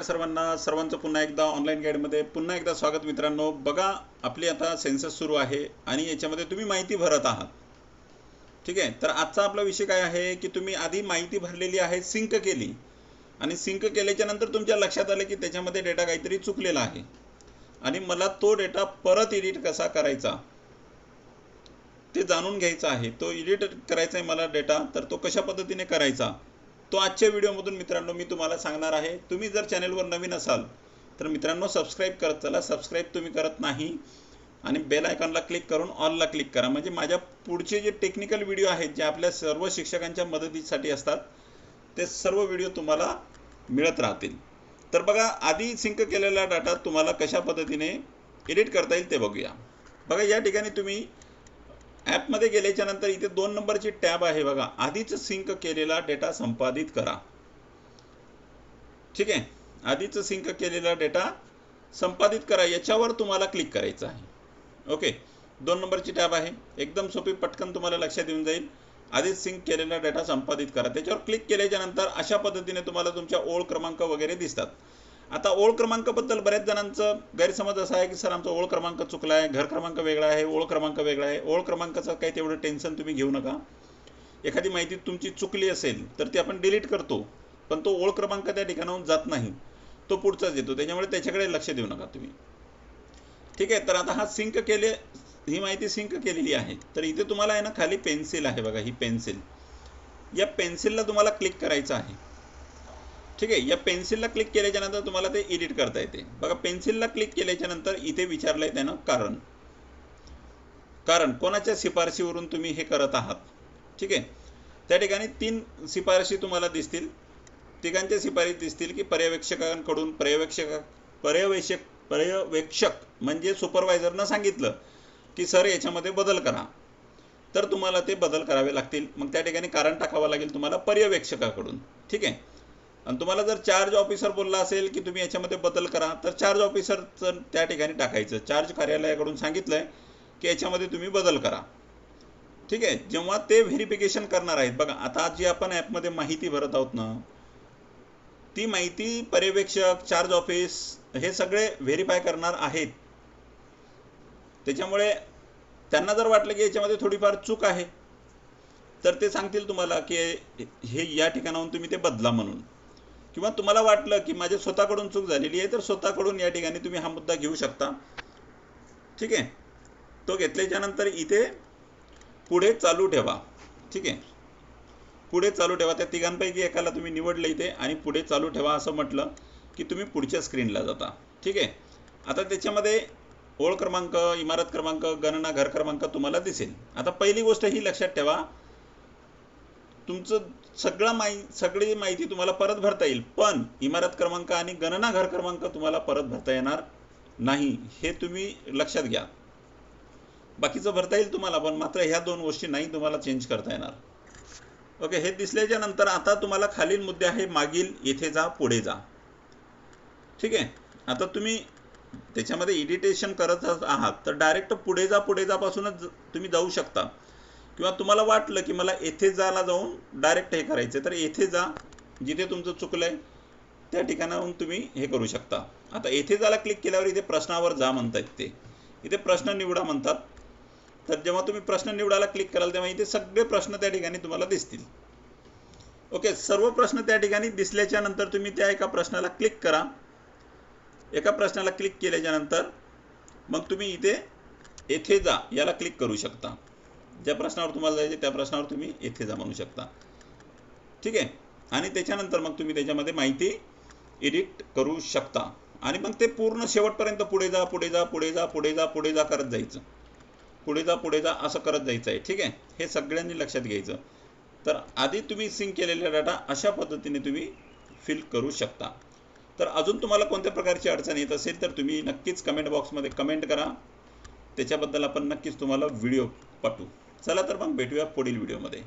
सर्वांचं पुन्हा एकदा ऑनलाईन गाईडमध्ये पुन्हा एकदा स्वागत मित्रांनो। बघा, आपली आता सेन्सस सुरू आहे आणि याच्यामध्ये तुम्ही माहिती भरत आहात। ठीक आहे, तर आजचा आपला विषय काय आहे की तुम्ही आधी माहिती भरलेली आहे, सिंक केली आणि सिंक केल्याच्या नंतर तुमच्या लक्षात आलं की त्याच्यामध्ये डेटा काहीतरी चुकलेला आहे आणि मला तो डेटा परत एडिट कसा करायचा ते जाणून घ्यायचं आहे। तो एडिट करायचा आहे मला डेटा, तर तो कशा पद्धतीने करायचा तो आजच्या व्हिडिओमधून मित्रांनो मी तुम्हाला सांगणार आहे। तुम्ही जर चॅनलवर नवीन असाल तर मित्रांनो सबस्क्राइब करत चला। सबस्क्राइब तुम्ही करत नाही आणि बेल आयकॉनला क्लिक करून ऑलला क्लिक करा, म्हणजे माझ्या पुढचे जे टेक्निकल व्हिडिओ आहेत जे आपल्या सर्व शिक्षकांच्या मदतीसाठी असतात ते सर्व व्हिडिओ तुम्हाला मिळत राहतील। तर बघा, आधी सिंक केलेला डाटा तुम्हाला कशा पद्धतीने एडिट करता येईल ते बघूया। बघा, या ठिकाणी तुम्ही ॲपमध्ये गेल्याच्या नंतर इथे 2 नंबरची टॅब आहे बघा, आधीच सिंक केलेला डेटा संपादित करा। ठीक आहे, आधीच सिंक केलेला डेटा संपादित करा याच्यावर तुम्हाला क्लिक करायचं आहे। ओके, 2 नंबरची टॅब आहे, एकदम सोपी, पटकन तुम्हाला लक्षात येऊन जाईल। आधीच सिंक केलेला डेटा संपादित करा, त्याच्यावर क्लिक केल्याच्या नंतर अशा पद्धतीने तुम्हाला तुमच्या ओळ क्रमांक वगैरे दिसतात। आता ओळ क्रमांकाबद्दल बऱ्याच जणांचा गैरसमज असा आहे की सर आमचा ओळ क्रमांक चुकला आहे, घर क्रमांक वेगळा आहे, ओळ क्रमांक वेगळा आहे। ओळ क्रमांकाचं काही तेवढं टेन्शन तुम्ही घेऊ नका। एखादी माहिती तुमची चुकली असेल तर ती आपण डिलीट करतो, पण तो ओळ क्रमांक त्या ठिकाणाहून जात नाही, तो पुढचाच येतो, त्याच्यामुळे त्याच्याकडे लक्ष देऊ नका तुम्ही। ठीक आहे, तर आता हा सिंक केले, ही माहिती सिंक केलेली आहे, तर इथे तुम्हाला आहे ना खाली पेन्सिल आहे बघा, ही पेन्सिल, या पेन्सिलला तुम्हाला क्लिक करायचं आहे। ठीक आहे, या पेन्सिलला क्लिक केल्याच्या नंतर तुम्हाला ते एडिट करता येते। बघा, पेन्सिलला क्लिक केल्याच्या नंतर इथे विचारलंय त्यानं कारण कोणाच्या शिफारशीवरून तुम्ही हे करत आहात। ठीक आहे, त्या ठिकाणी 3 शिफारशी तुम्हाला दिसतील, तिघांच्या शिफारशी दिसतील की पर्यवेक्षकांकडून पर्यवेक्षक म्हणजे सुपरवायझरनं सांगितलं की सर याच्यामध्ये बदल करा, तर तुम्हाला ते बदल करावे लागतील। मग त्या ठिकाणी कारण टाकावं लागेल तुम्हाला पर्यवेक्षकाकडून। ठीक आहे, आणि तुम्हाला जर चार्ज ऑफिसर बोलला असेल की तुम्ही याच्यामध्ये बदल करा, तर चार्ज ऑफिसरचं त्या ठिकाणी टाकायचं, चार्ज कार्यालयाकडून सांगितलंय की याच्यामध्ये तुम्ही बदल करा। ठीक आहे, जेव्हा ते व्हेरिफिकेशन करणार आहेत, बघा आता जी आपण ॲपमध्ये माहिती भरत आहोत ना, ती माहिती पर्यवेक्षक, चार्ज ऑफिस हे सगळे व्हेरीफाय करणार आहेत। त्याच्यामुळे त्यांना जर वाटलं की याच्यामध्ये थोडीफार चूक आहे तर ते सांगतील तुम्हाला की हे या ठिकाणाहून तुम्ही ते बदला म्हणून, किंवा तुम्हाला वाटलं की माझ्या स्वतःकडून चूक झालेली आहे तर स्वतःकडून या ठिकाणी तुम्ही हा मुद्दा घेऊ शकता। ठीक आहे, तो घेतल्याच्या नंतर इथे पुढे चालू ठेवा। ठीक आहे, पुढे चालू ठेवा, त्या तिघांपैकी एकाला तुम्ही निवडलं इथे आणि पुढे चालू ठेवा असं म्हटलं की तुम्ही पुढच्या स्क्रीनला जाता। ठीक आहे, आता त्याच्यामध्ये ओळ क्रमांक, इमारत क्रमांक, गणना, घर क्रमांक तुम्हाला दिसेल। आता पहिली गोष्ट ही लक्षात ठेवा, तुमचं सगळी माहिती तुम्हाला परत भरता येईल, पण इमारत क्रमांक आणि गणना घर क्रमांक तुम्हाला परत भरता येणार नाही, हे तुम्ही लक्षात घ्या। बाकीचं भरता येईल तुम्हाला, पण मात्र ह्या 2 गोष्टी नाही तुम्हाला चेंज करता येणार। ओके, हे दिसल्याच्या नंतर आता तुम्हाला खालील मुद्दे आहे, मागील, येथे जा, पुढे जा। ठीक आहे, आता तुम्ही त्याच्यामध्ये एडिटेशन करत आहात तर डायरेक्ट पुढे जा पासूनच तुम्ही जाऊ शकता, किंवा तुम्हाला वाटलं की मला येथे जाला जाऊन डायरेक्ट हे करायचं तर येथे जा, जिथे तुमचं चुकलंय त्या ठिकाणाहून तुम्ही हे करू शकता। आता येथे जाला क्लिक केल्यावर इथे प्रश्नावर जा म्हणतात, ते इथे प्रश्न निवडा म्हणतात, तर जेव्हा तुम्ही प्रश्न निवडायला क्लिक कराल तेव्हा इथे सगळे प्रश्न त्या ठिकाणी तुम्हाला दिसतील। ओके, सर्व प्रश्न त्या ठिकाणी दिसल्याच्या नंतर तुम्ही त्या एका प्रश्नाला क्लिक करा। एका प्रश्नाला क्लिक केल्याच्या नंतर मग तुम्ही इथे येथे जा याला क्लिक करू शकता, ज्या प्रश्नावर तुम्हाला जायचे त्या प्रश्नावर तुम्ही येथे जा म्हणू शकता। ठीक आहे, आणि त्याच्यानंतर मग तुम्ही त्याच्यामध्ये माहिती एडिट करू शकता आणि मग ते पूर्ण शेवटपर्यंत पुढे जा पुढे जा पुढे जा पुढे जा पुढे जा करत जायचं, पुढे जा असं करत जायचं आहे। ठीक आहे, हे सगळ्यांनी लक्षात घ्यायचं। तर आधी तुम्ही सिंक केलेला डाटा अशा पद्धतीने तुम्ही फिल करू शकता। तर अजून तुम्हाला कोणत्या प्रकारची अडचण येत असेल तर तुम्ही नक्कीच कमेंट बॉक्समध्ये कमेंट करा, त्याच्याबद्दल आपण नक्कीच तुम्हाला व्हिडिओ पाठवू। चला तर मग भेटूया पुढील व्हिडिओमध्ये।